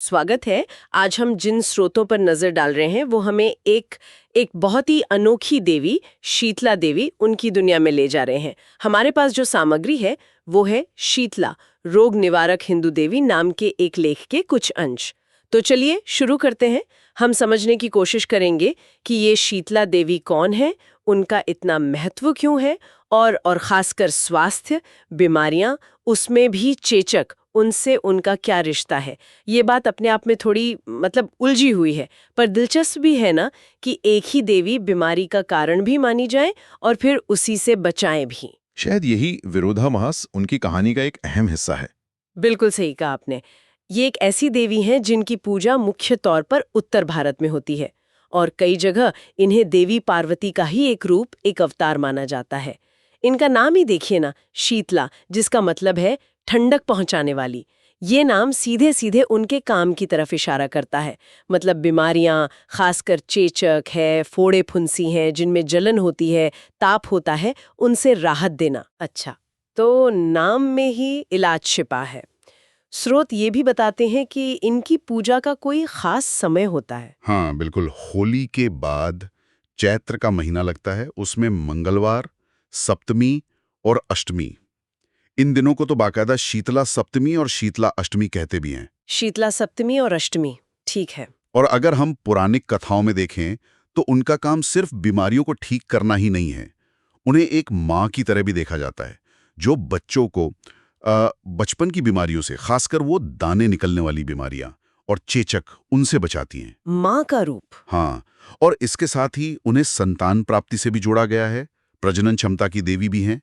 स्वागत है। आज हम जिन स्रोतों पर नजर डाल रहे हैं वो हमें एक एक बहुत ही अनोखी देवी शीतला देवी उनकी दुनिया में ले जा रहे हैं। हमारे पास जो सामग्री है वो है शीतला रोग निवारक हिंदू देवी नाम के एक लेख के कुछ अंश। तो चलिए शुरू करते हैं। हम समझने की कोशिश करेंगे कि ये शीतला देवी कौन है, उनका इतना महत्व क्यों है और खासकर स्वास्थ्य, बीमारियां, उसमें भी चेचक, उनसे उनका क्या रिश्ता है। ये बात अपने आप में थोड़ी उलझी हुई है, पर दिलचस्प भी है ना कि एक ही देवी बीमारी का कारण भी मानी जाए और फिर उसी से बचाएं भी। शायद यही विरोधाभास उनकी कहानी का एक अहम हिस्सा है। बिल्कुल सही कहा आपने। ये एक ऐसी देवी हैं जिनकी पूजा मुख्य तौर पर उत्तर भारत में होती है और कई जगह इन्हें देवी पार्वती का ही एक रूप, एक अवतार माना जाता है। इनका नाम ही देखिए ना, शीतला, जिसका मतलब है ठंडक पहुंचाने वाली। ये नाम सीधे सीधे उनके काम की तरफ इशारा करता है। मतलब बीमारियां, खासकर चेचक है, फोड़े फुंसी हैं जिनमें जलन होती है, ताप होता है, उनसे राहत देना। अच्छा, तो नाम में ही इलाज छिपा है। स्रोत ये भी बताते हैं कि इनकी पूजा का कोई खास समय होता है। हाँ बिल्कुल, होली के बाद चैत्र का महीना लगता है, उसमें मंगलवार, सप्तमी और अष्टमी, इन दिनों को तो बाकायदा शीतला सप्तमी और शीतला अष्टमी कहते भी हैं। शीतला सप्तमी और अष्टमी, ठीक है। और अगर हम पौराणिक कथाओं में देखें तो उनका काम सिर्फ बीमारियों को ठीक करना ही नहीं है, उन्हें एक माँ की तरह भी देखा जाता है जो बच्चों को बचपन की बीमारियों से, खासकर वो दाने निकलने वाली बीमारियां और चेचक, उनसे बचाती हैं। माँ का रूप। हाँ, और इसके साथ ही उन्हें संतान प्राप्ति से भी जोड़ा गया है। प्रजनन क्षमता की देवी भी हैं।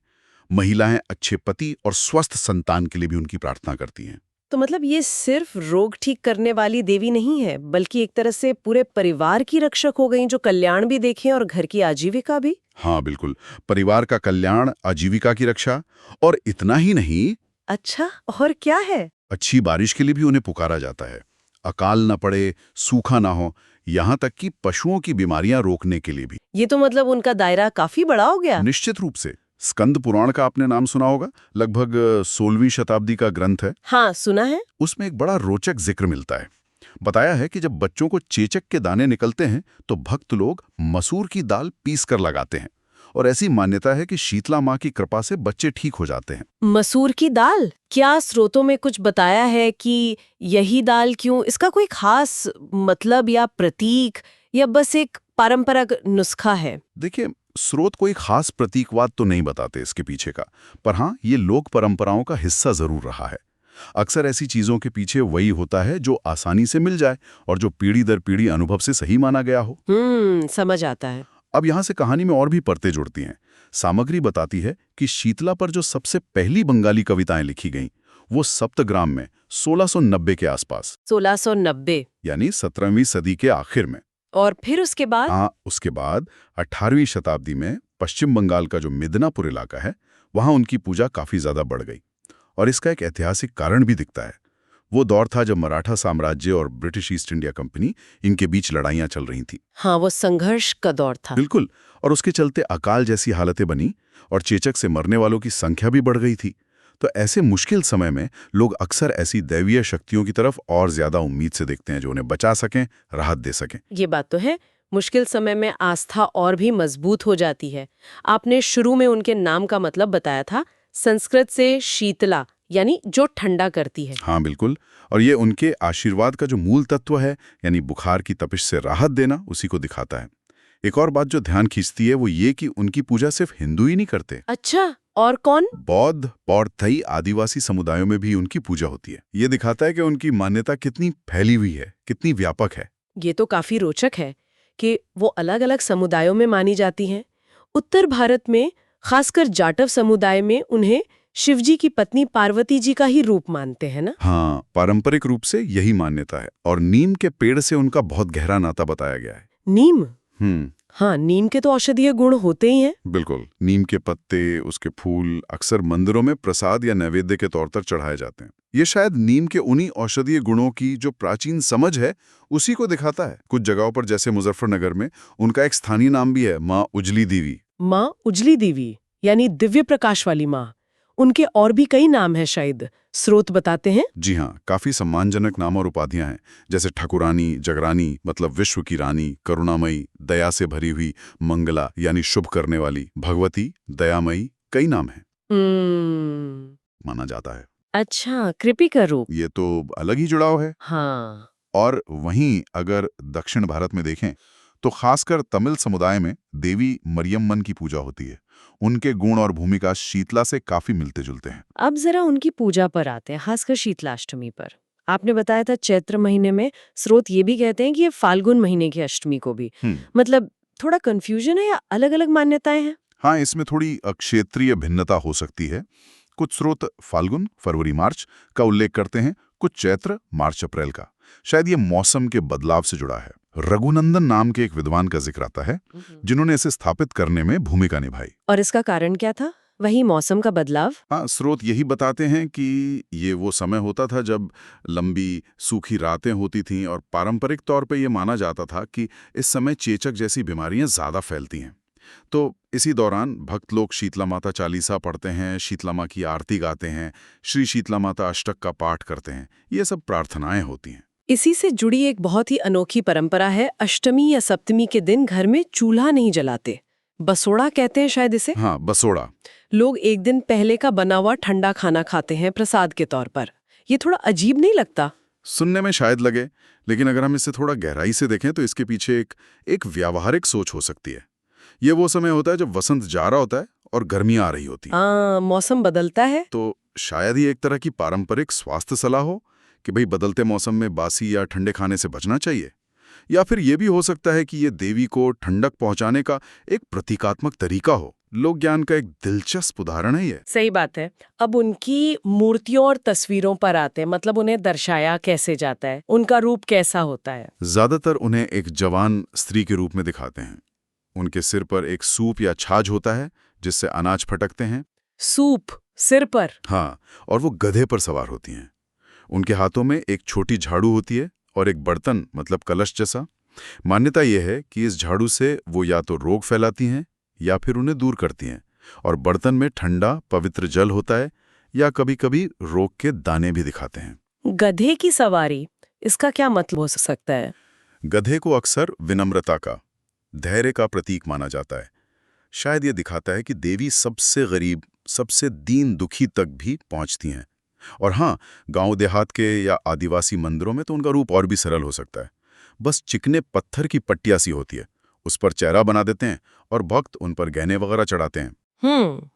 महिलाएं अच्छे पति और स्वस्थ संतान के लिए भी उनकी प्रार्थना करती हैं। तो मतलब ये सिर्फ रोग ठीक करने वाली देवी नहीं है, बल्कि एक तरह से पूरे परिवार की रक्षक हो गई, जो कल्याण भी देखें और घर की आजीविका भी। हाँ बिल्कुल, परिवार का कल्याण, आजीविका की रक्षा, और इतना ही नहीं। अच्छा, और क्या है? अच्छी बारिश के लिए भी उन्हें पुकारा जाता है। अकाल न पड़े, सूखा ना हो, यहाँ तक कि पशुओं की बीमारियां रोकने के लिए भी। ये तो मतलब उनका दायरा काफी बड़ा हो गया। निश्चित रूप से। स्कंद पुराण का आपने नाम सुना होगा, लगभग 16वीं शताब्दी का ग्रंथ है। हाँ, सुना है। उसमें एक बड़ा रोचक जिक्र मिलता है। बताया है कि जब बच्चों को चेचक के दाने निकलते हैं तो भक्त लोग मसूर की दाल पीस कर लगाते हैं, और ऐसी मान्यता है कि शीतला माँ की कृपा से बच्चे ठीक हो जाते हैं। मसूर की दाल? क्या स्रोतों में कुछ बताया है कि यही दाल क्यों? इसका कोई खास मतलब या प्रतीक, या बस एक पारंपरिक नुस्खा है? देखिए, स्रोत कोई खास प्रतीकवाद तो नहीं बताते इसके पीछे का, पर हाँ, ये लोक परंपराओं का हिस्सा जरूर रहा है। अक्सर ऐसी चीजों के पीछे वही होता है जो आसानी से मिल जाए और जो पीढ़ी दर पीढ़ी अनुभव से सही माना गया हो। समझ आता है। अब यहाँ से कहानी में और भी परतें जुड़ती हैं। सामग्री बताती है कि शीतला पर जो सबसे पहली बंगाली कविताएं लिखी गईं, वो सप्तग्राम में 1690 के आसपास। 1690 यानी 17वीं सदी के आखिर में। और फिर उसके बाद? हाँ, उसके बाद 18वीं शताब्दी में पश्चिम बंगाल का जो मिदनापुर इलाका है, वहाँ उनकी पूजा काफी ज्यादा बढ़ गई। और इसका एक ऐतिहासिक कारण भी दिखता है। वो दौर था जब मराठा साम्राज्य और ब्रिटिश ईस्ट इंडिया कंपनी, इनके बीच लड़ाइयां चल रही थी। हाँ, वो संघर्ष का दौर था। बिल्कुल, और उसके चलते अकाल जैसी हालतें बनी और चेचक से मरने वालों की संख्या भी बढ़ गई थी। तो ऐसे मुश्किल समय में लोग अक्सर ऐसी दैवीय शक्तियों की तरफ और ज्यादा उम्मीद से देखते हैं जो उन्हें बचा सकें, राहत दे सकें। ये बात तो है। मुश्किल समय में आस्था और भी मजबूत हो जाती है। आपने शुरू में उनके नाम का मतलब बताया था, संस्कृत से शीतला, यानी जो ठंडा करती है। हाँ बिल्कुल, और ये उनके आशीर्वाद का जो मूल तत्व है, यानी बुखार की तपिश से राहत देना, उसी को दिखाता है। एक और बात जो ध्यान खींचती है वो ये कि उनकी पूजा सिर्फ हिंदू ही नहीं करते। अच्छा, और कौन? बौद्ध, पौरथई आदिवासी समुदायों में भी उनकी पूजा होती है। ये दिखाता है कि उनकी मान्यता कितनी फैली हुई है, कितनी व्यापक है। ये तो काफी रोचक है कि वो अलग अलग समुदायों में मानी जाती हैं। उत्तर भारत में, खासकर जाटव समुदाय में, उन्हें शिवजी की पत्नी पार्वती जी का ही रूप मानते हैं ना? हाँ, पारंपरिक रूप से यही मान्यता है। और नीम के पेड़ से उनका बहुत गहरा नाता बताया गया है। नीम? हाँ, नीम के तो औषधीय गुण होते ही हैं। बिल्कुल, नीम के पत्ते, उसके फूल अक्सर मंदिरों में प्रसाद या नैवेद्य के तौर पर चढ़ाए जाते हैं। ये शायद नीम के उन्हीं औषधीय गुणों की जो प्राचीन समझ है, उसी को दिखाता है। कुछ जगहों पर, जैसे मुजफ्फरनगर में, उनका एक स्थानीय नाम भी है, माँ उजली देवी। माँ उजली देवी, यानी दिव्य प्रकाश वाली माँ। उनके और भी कई नाम हैं शायद, स्रोत बताते हैं। जी हाँ, काफी सम्मानजनक नाम और उपाधियां हैं, जैसे ठकुरानी, जगरानी मतलब विश्व की रानी, करुणामयी दया से भरी हुई, मंगला यानी शुभ करने वाली, भगवती, दयामयी, कई नाम हैं माना जाता है। अच्छा, कृपी का रूप। ये तो अलग ही जुड़ाव है। हाँ। और वहीं अगर दक्षिण भारत में देखें तो खासकर तमिल समुदाय में देवी मरियम्मन की पूजा होती है। उनके गुण और भूमिका शीतला से काफी मिलते जुलते हैं। अब जरा उनकी पूजा पर आते हैं, खासकर शीतलाष्टमी पर। आपने बताया था चैत्र महीने में, स्रोत ये भी कहते हैं कि ये फाल्गुन महीने की अष्टमी को भी। मतलब थोड़ा कंफ्यूजन है या अलग-अलग मान्यताएं हैं? हाँ, इसमें थोड़ी क्षेत्रीय भिन्नता हो सकती है। कुछ स्रोत फाल्गुन फरवरी मार्च का उल्लेख करते हैं, कुछ चैत्र मार्च अप्रैल का। शायद ये मौसम के बदलाव से जुड़ा है। रघुनंदन नाम के एक विद्वान का जिक्र आता है जिन्होंने इसे स्थापित करने में भूमिका निभाई। और इसका कारण क्या था? वही मौसम का बदलाव? हाँ, स्रोत यही बताते हैं कि ये वो समय होता था जब लंबी सूखी रातें होती थीं और पारंपरिक तौर पे ये माना जाता था कि इस समय चेचक जैसी बीमारियां ज्यादा फैलती हैं। तो इसी दौरान भक्त लोग शीतला माता चालीसा पढ़ते हैं, शीतला माँ की आरती गाते हैं, श्री शीतला माता अष्टक का पाठ करते हैं। ये सब प्रार्थनाएं होती हैं। इसी से जुड़ी एक बहुत ही अनोखी परंपरा है, अष्टमी या सप्तमी के दिन घर में चूल्हा नहीं जलाते। बसोड़ा कहते हैं शायद इसे। हाँ, बसोड़ा। लोग एक दिन पहले का बना हुआ ठंडा खाना खाते हैं प्रसाद के तौर पर। ये थोड़ा अजीब नहीं लगता? सुनने में शायद लगे, लेकिन अगर हम इसे थोड़ा गहराई से देखें तो इसके पीछे एक व्यावहारिक सोच हो सकती है। ये वो समय होता है जब वसंत जा रहा होता है और गर्मियां आ रही होती हैं। हाँ, मौसम बदलता है। तो शायद ही एक तरह की पारंपरिक स्वास्थ्य सलाह हो कि भाई बदलते मौसम में बासी या ठंडे खाने से बचना चाहिए। या फिर ये भी हो सकता है कि ये देवी को ठंडक पहुंचाने का एक प्रतीकात्मक तरीका हो। लोक ज्ञान का एक दिलचस्प उदाहरण है ये। सही बात है। अब उनकी मूर्तियों और तस्वीरों पर आते हैं, मतलब उन्हें दर्शाया कैसे जाता है, उनका रूप कैसा होता है? ज्यादातर उन्हें एक जवान स्त्री के रूप में दिखाते हैं। उनके सिर पर एक सूप या छाछ होता है जिससे अनाज फटकते हैं। सूप सिर पर? हाँ, और वो गधे पर सवार होती हैं। उनके हाथों में एक छोटी झाड़ू होती है और एक बर्तन मतलब कलश जैसा। मान्यता यह है कि इस झाड़ू से वो या तो रोग फैलाती हैं या फिर उन्हें दूर करती हैं। और बर्तन में ठंडा पवित्र जल होता है या कभी-कभी रोग के दाने भी दिखाते हैं। गधे की सवारी, इसका क्या मतलब हो सकता है? गधे को अक्सर विनम्रता का, धैर्य का प्रतीक माना जाता है। शायद ये दिखाता है कि देवी सबसे गरीब, सबसे दीन दुखी तक भी पहुंचती हैं। और हाँ, गांव देहात के या आदिवासी मंदिरों में तो उनका रूप और भी सरल हो सकता है। बस चिकने पत्थर की पट्टिया सी होती है, उस पर चेहरा बना देते हैं और भक्त उन पर गहने वगैरह चढ़ाते हैं।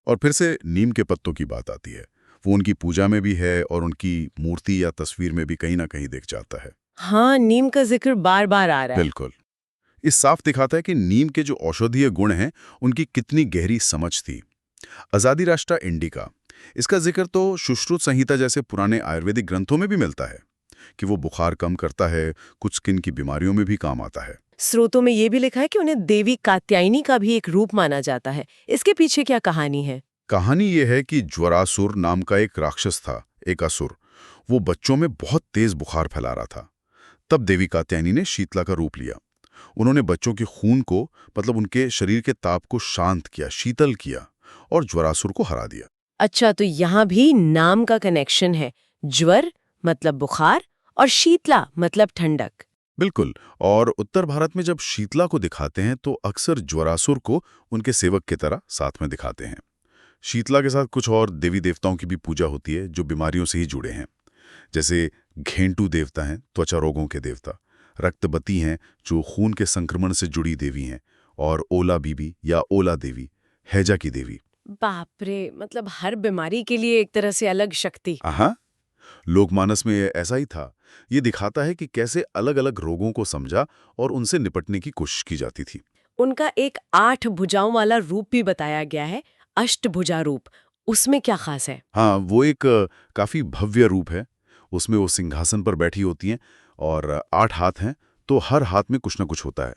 और फिर से नीम के पत्तों की बात आती है। वो उनकी पूजा में भी है और उनकी मूर्ति या तस्वीर में भी कहीं ना कहीं दिख जाता है। हाँ, नीम का जिक्र बार बार आ रहा है। बिल्कुल। इस साफ दिखाता है कि नीम के जो औषधीय गुण हैं उनकी कितनी गहरी समझ थी। आजादी राष्ट्र इंडिका, इसका जिक्र तो सुश्रुत संहिता जैसे पुराने आयुर्वेदिक ग्रंथों में भी मिलता है कि वो बुखार कम करता है, कुछ स्किन की बीमारियों में भी काम आता है। स्रोतों में ये भी लिखा है कि उन्हें देवी कात्यायनी का भी एक रूप माना जाता है। इसके पीछे क्या कहानी है? कहानी ये है कि ज्वरासुर नाम का एक राक्षस था, एक असुर। वो बच्चों में बहुत तेज बुखार फैला रहा था। तब देवी कात्यायनी ने शीतला का रूप लिया। उन्होंने बच्चों के खून को, मतलब उनके शरीर के ताप को शांत किया, शीतल किया और ज्वरासुर को हरा दिया। अच्छा, तो यहाँ भी नाम का कनेक्शन है। ज्वर मतलब बुखार और शीतला मतलब ठंडक। बिल्कुल। और उत्तर भारत में जब शीतला को दिखाते हैं तो अक्सर ज्वरासुर को उनके सेवक की तरह साथ में दिखाते हैं। शीतला के साथ कुछ और देवी देवताओं की भी पूजा होती है जो बीमारियों से ही जुड़े हैं। जैसे घेंटू देवता हैं, त्वचा रोगों के देवता। रक्तबती हैं जो खून के संक्रमण से जुड़ी देवी हैं। और ओला बीबी या ओला देवी, हैजा की देवी। बाप रे, मतलब हर बीमारी के लिए एक तरह से अलग शक्ति। हाँ, लोकमानस में ये ऐसा ही था। ये दिखाता है कि कैसे अलग अलग रोगों को समझा और उनसे निपटने की कोशिश की जाती थी। उनका एक 8 भुजाओं वाला रूप भी बताया गया है, अष्टभुजा रूप। उसमें क्या खास है? हाँ, वो एक काफी भव्य रूप है। उसमें वो सिंहासन पर बैठी होती हैं और 8 हाथ हैं, तो हर हाथ में कुछ ना कुछ होता है।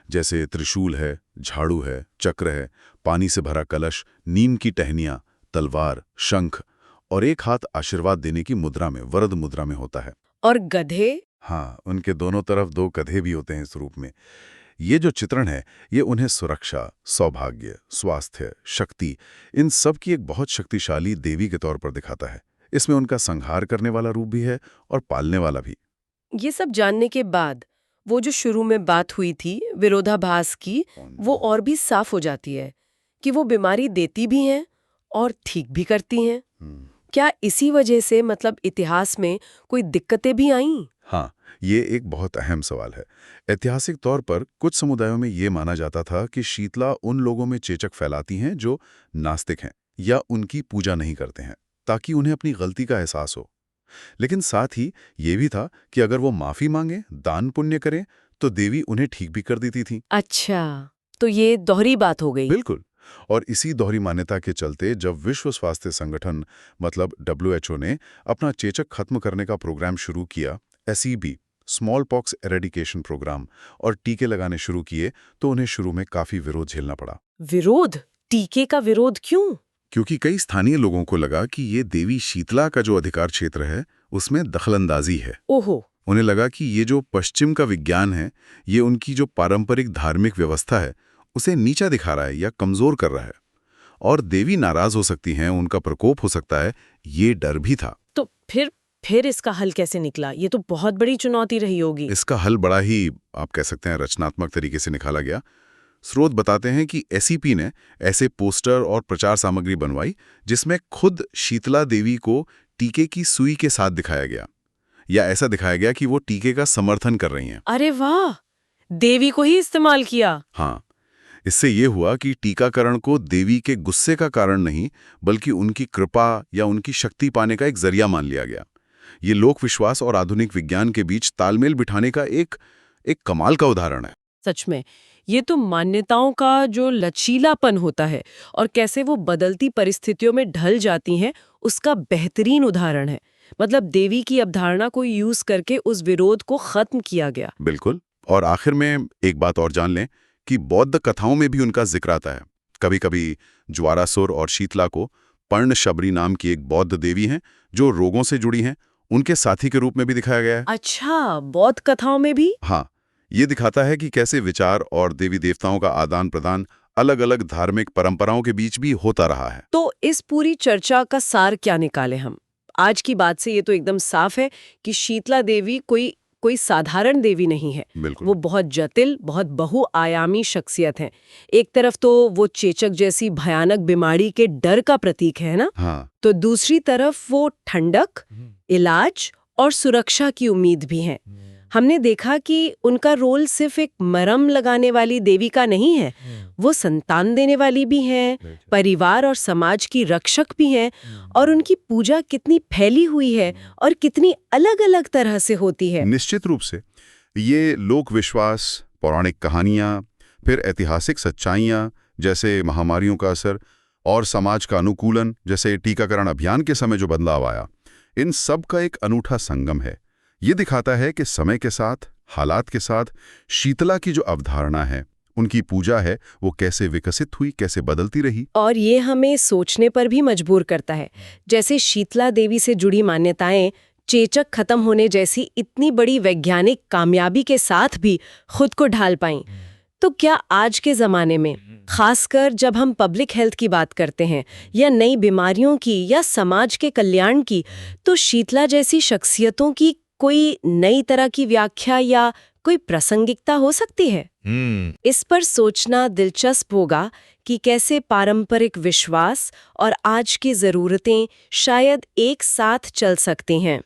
जैसे त्रिशूल है, झाड़ू है, चक्र है, पानी से भरा कलश, नीम की टहनियां, तलवार, शंख और एक हाथ आशीर्वाद देने की मुद्रा में, वरद मुद्रा में होता है। और गधे? हाँ, उनके दोनों तरफ 2 गधे भी होते हैं इस रूप में। ये जो चित्रण है ये उन्हें सुरक्षा, सौभाग्य, स्वास्थ्य, शक्ति, इन सब की एक बहुत शक्तिशाली देवी के तौर पर दिखाता है। इसमें उनका संहार करने वाला रूप भी है और पालने वाला भी। ये सब जानने के बाद वो जो शुरू में बात हुई थी विरोधाभास की, वो और भी साफ हो जाती है कि वो बीमारी देती भी हैं और ठीक भी करती हैं। क्या इसी वजह से मतलब इतिहास में कोई दिक्कतें भी आईं? हाँ, ये एक बहुत अहम सवाल है। ऐतिहासिक तौर पर कुछ समुदायों में ये माना जाता था कि शीतला उन लोगों में चेचक फैलाती हैं जो नास्तिक हैं या उनकी पूजा नहीं करते हैं, ताकि उन्हें अपनी गलती का एहसास हो। लेकिन साथ ही ये भी था कि अगर वो माफी मांगे, दान पुण्य करें, तो देवी उन्हें ठीक भी कर देती थी। अच्छा, तो ये दोहरी बात हो गई। बिल्कुल। और इसी दोहरी मान्यता के चलते जब विश्व स्वास्थ्य संगठन मतलब WHO ने अपना चेचक खत्म करने का प्रोग्राम शुरू किया, SEB smallpox eradication programme, और टीके लगाने शुरू किए, तो उन्हें शुरू में काफी विरोध झेलना पड़ा। विरोध? टीके का विरोध क्यों? क्योंकि कई स्थानीय लोगों को लगा कि ये देवी शीतला का जो अधिकार क्षेत्र है उसमें दखलंदाजी है। ओहो। उन्हें लगा कि ये जो पश्चिम का विज्ञान है, ये उनकी जो पारंपरिक धार्मिक व्यवस्था है उसे नीचा दिखा रहा है या कमजोर कर रहा है, और देवी नाराज हो सकती हैं, उनका प्रकोप हो सकता है, ये डर भी था। तो फिर इसका हल कैसे निकला? ये तो बहुत बड़ी चुनौती रही होगी। इसका हल बड़ा ही, आप कह सकते हैं, रचनात्मक तरीके से निकाला गया। स्रोत बताते हैं कि SEP ने ऐसे पोस्टर और प्रचार सामग्री बनवाई जिसमें खुद शीतला देवी को टीके की सुई के साथ दिखाया गया, या ऐसा दिखाया गया कि वो टीके का समर्थन कर रही हैं। अरे वाह, देवी को ही इस्तेमाल किया। हाँ, इससे ये हुआ कि टीकाकरण को देवी के गुस्से का कारण नहीं, बल्कि उनकी कृपा या उनकी शक्ति पाने का एक जरिया मान लिया गया। ये लोक विश्वास और आधुनिक विज्ञान के बीच तालमेल बिठाने का एक कमाल का उदाहरण है। सच में, ये तो मान्यताओं का जो लचीलापन होता है और कैसे वो बदलती परिस्थितियों में ढल जाती हैं, उसका बेहतरीन उदाहरण है। मतलब देवी की अवधारणा को यूज करके उस विरोध को खत्म किया गया। बिल्कुल। और आखिर में एक बात और जान लें कि बौद्ध कथाओं में भी उनका जिक्र आता है। कभी कभी ज्वारासुर और शीतला को पर्णशबरी नाम की एक बौद्ध देवी हैं जो रोगों से जुड़ी हैं, उनके साथी के रूप में भी दिखाया गया है। अच्छा, बौद्ध कथाओं में भी? हाँ, ये दिखाता है कि कैसे विचार और देवी देवताओं का आदान प्रदान अलग अलग धार्मिक परंपराओं के बीच भी होता रहा है। तो इस पूरी चर्चा का सार क्या निकाले हम? आज की बात से ये तो एकदम साफ है कि शीतला देवी कोई साधारण देवी नहीं है। बिल्कुल। वो बहुत जटिल, बहुत बहुआयामी शख्सियत है। एक तरफ तो वो चेचक जैसी भयानक बीमारी के डर का प्रतीक है ना, हाँ। तो दूसरी तरफ वो ठंडक, इलाज और सुरक्षा की उम्मीद भी है। हमने देखा कि उनका रोल सिर्फ एक मरहम लगाने वाली देवी का नहीं है, वो संतान देने वाली भी हैं, परिवार और समाज की रक्षक भी हैं, और उनकी पूजा कितनी फैली हुई है और कितनी अलग-अलग तरह से होती है। निश्चित रूप से ये लोक विश्वास, पौराणिक कहानियाँ, फिर ऐतिहासिक सच्चाइयाँ जैसे महामारियों का असर और समाज का अनुकूलन जैसे टीकाकरण अभियान के समय जो बदलाव आया, इन सब का एक अनूठा संगम है। ये दिखाता है कि समय के साथ, हालात के साथ शीतला की जो अवधारणा है, उनकी पूजा है, वो कैसे विकसित हुई, कैसे बदलती रही। और ये हमें सोचने पर भी मजबूर करता है। जैसे शीतला देवी से जुड़ी मान्यताएं चेचक खत्म होने जैसी इतनी बड़ी वैज्ञानिक कामयाबी के साथ भी खुद को ढाल पाईं, तो क्या आज के ज़माने में, खासकर जब हम पब्लिक हेल्थ की बात करते हैं या नई बीमारियों की या समाज के कल्याण की, तो शीतला जैसी शख्सियतों की कोई नई तरह की व्याख्या या कोई प्रासंगिकता हो सकती है? इस पर सोचना दिलचस्प होगा कि कैसे पारंपरिक विश्वास और आज की ज़रूरतें शायद एक साथ चल सकती हैं।